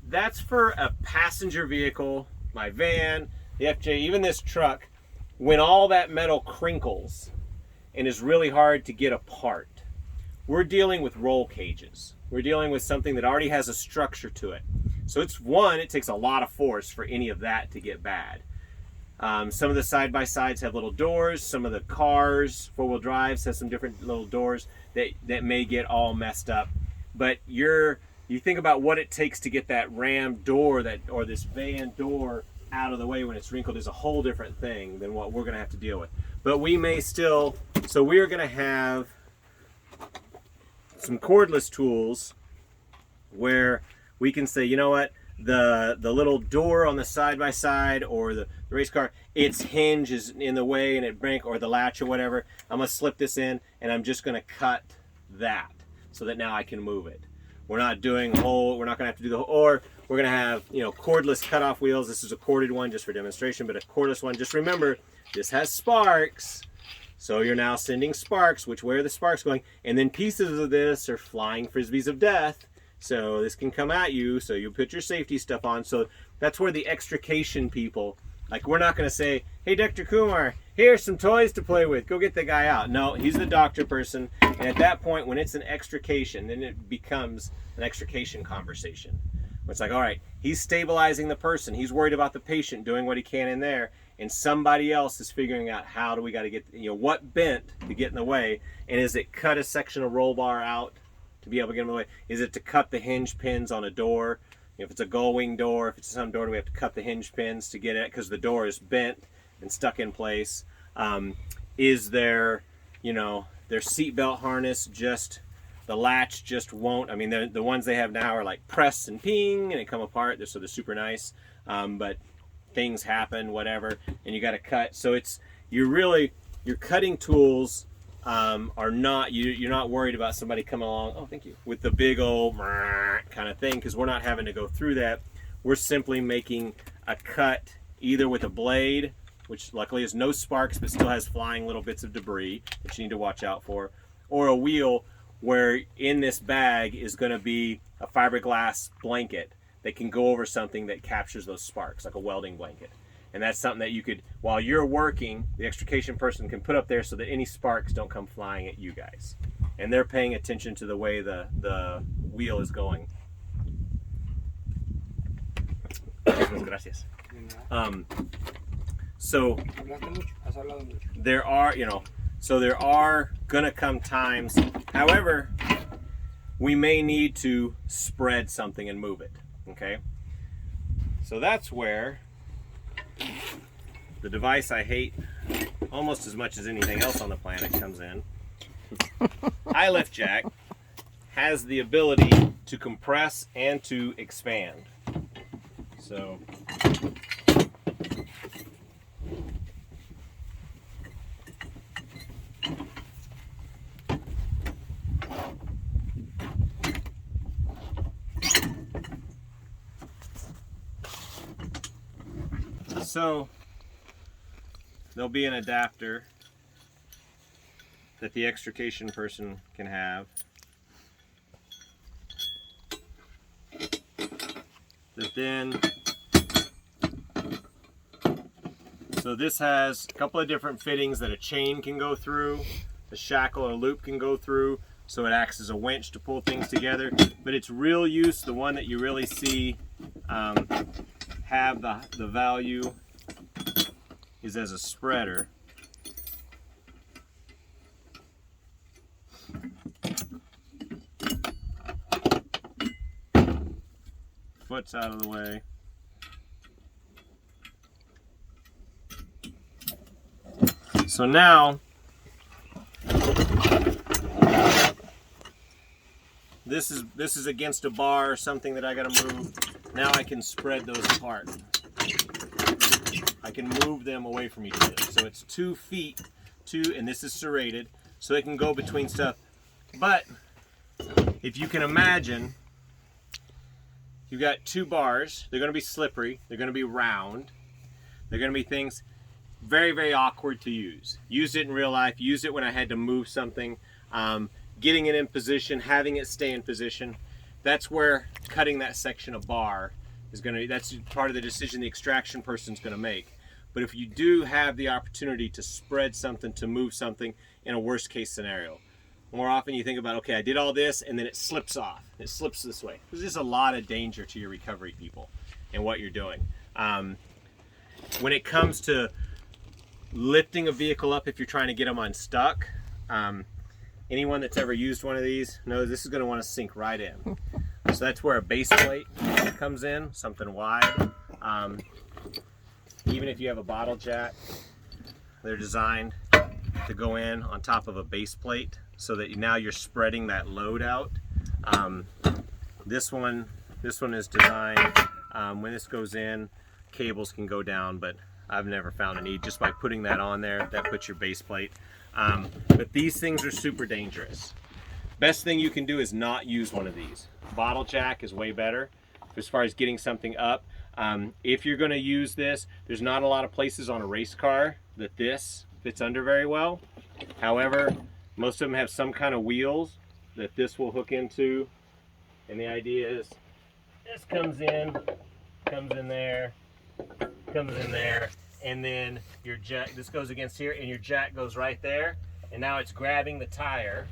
That's for a passenger vehicle, my van, the FJ, even this truck, when all that metal crinkles and is really hard to get apart. We're dealing with roll cages. We're dealing with something that already has a structure to it. So it takes a lot of force for any of that to get bad. Some of the side-by-sides have little doors. Some of the cars, four-wheel drives, have some different little doors that may get all messed up. But you think about what it takes to get that Ram door or this van door out of the way when it's wrinkled is a whole different thing than what we're going to have to deal with. But we may still, so we're going to have some cordless tools where we can say, you know what, the little door on the side-by-side or the race car, its hinge is in the way and it break, or the latch or whatever, I'm going to slip this in and I'm just going to cut that so that now I can move it. We're not doing we're not going to have to do the whole, or we're going to have, cordless cutoff wheels. This is a corded one just for demonstration, but a cordless one. Just remember, this has sparks. So you're now sending sparks, where are the sparks going? And then pieces of this are flying frisbees of death. So this can come at you, so you put your safety stuff on. So that's where the extrication people, like we're not going to say, hey, Dr. Kumar, here's some toys to play with. Go get the guy out. No, he's the doctor person. And at that point, when it's an extrication, then it becomes an extrication conversation. It's like, all right, he's stabilizing the person. He's worried about the patient doing what he can in there. And somebody else is figuring out how do we got to get, what bent to get in the way. And is it cut a section of roll bar out to be able to get in the way? Is it to cut the hinge pins on a door? If it's a gull wing door, if it's some door, do we have to cut the hinge pins to get it because the door is bent and stuck in place? Is there, their seatbelt harness just, the latch just won't, the ones they have now are like press and ping and they come apart, so they're super nice. But things happen, whatever, and you got to cut. So your cutting tools are not, you're not worried about somebody coming along, oh, thank you, with the big old kind of thing, because we're not having to go through that. We're simply making a cut either with a blade, which luckily has no sparks but still has flying little bits of debris that you need to watch out for, or a wheel where in this bag is going to be a fiberglass blanket that can go over something that captures those sparks, like a welding blanket. And that's something that you could, while you're working, the extrication person can put up there so that any sparks don't come flying at you guys. And they're paying attention to the way the wheel is going. Gracias. So there are gonna come times, however, we may need to spread something and move it. Okay, so that's where the device I hate almost as much as anything else on the planet comes in. High lift jack has the ability to compress and to expand. So there'll be an adapter that the extrication person can have. So this has a couple of different fittings that a chain can go through, the shackle or loop can go through, so it acts as a winch to pull things together. But its real use, the one that you really see have the value, is as a spreader. Foot's out of the way. So now this is against a bar or something that I gotta move. Now I can spread those apart. I can move them away from each other. So it's 2 feet, and this is serrated, so it can go between stuff. But if you can imagine, you've got 2 bars. They're going to be slippery. They're going to be round. They're going to be things very, very awkward to use. Used it in real life. Used it when I had to move something. Getting it in position, having it stay in position. that's where cutting that section of bar is going to, that's part of the decision the extraction person's going to make. But if you do have the opportunity to spread something, to move something in a worst case scenario, more often you think about, okay, I did all this and then it slips off. It slips this way. There's just a lot of danger to your recovery people and what you're doing. When it comes to lifting a vehicle up, if you're trying to get them unstuck, anyone that's ever used one of these knows this is going to want to sink right in. So that's where a base plate comes in, something wide. Even if you have a bottle jack, they're designed to go in on top of a base plate so that now you're spreading that load out. This one is designed, when this goes in, cables can go down, but I've never found a need. Just by putting that on there, that puts your base plate. But these things are super dangerous. Best thing you can do is not use one of these. Bottle jack is way better as far as getting something up. If you're going to use this, there's not a lot of places on a race car that this fits under very well. However, most of them have some kind of wheels that this will hook into, and the idea is this comes in there, and then your jack, this goes against here, and your jack goes right there, and now it's grabbing the tire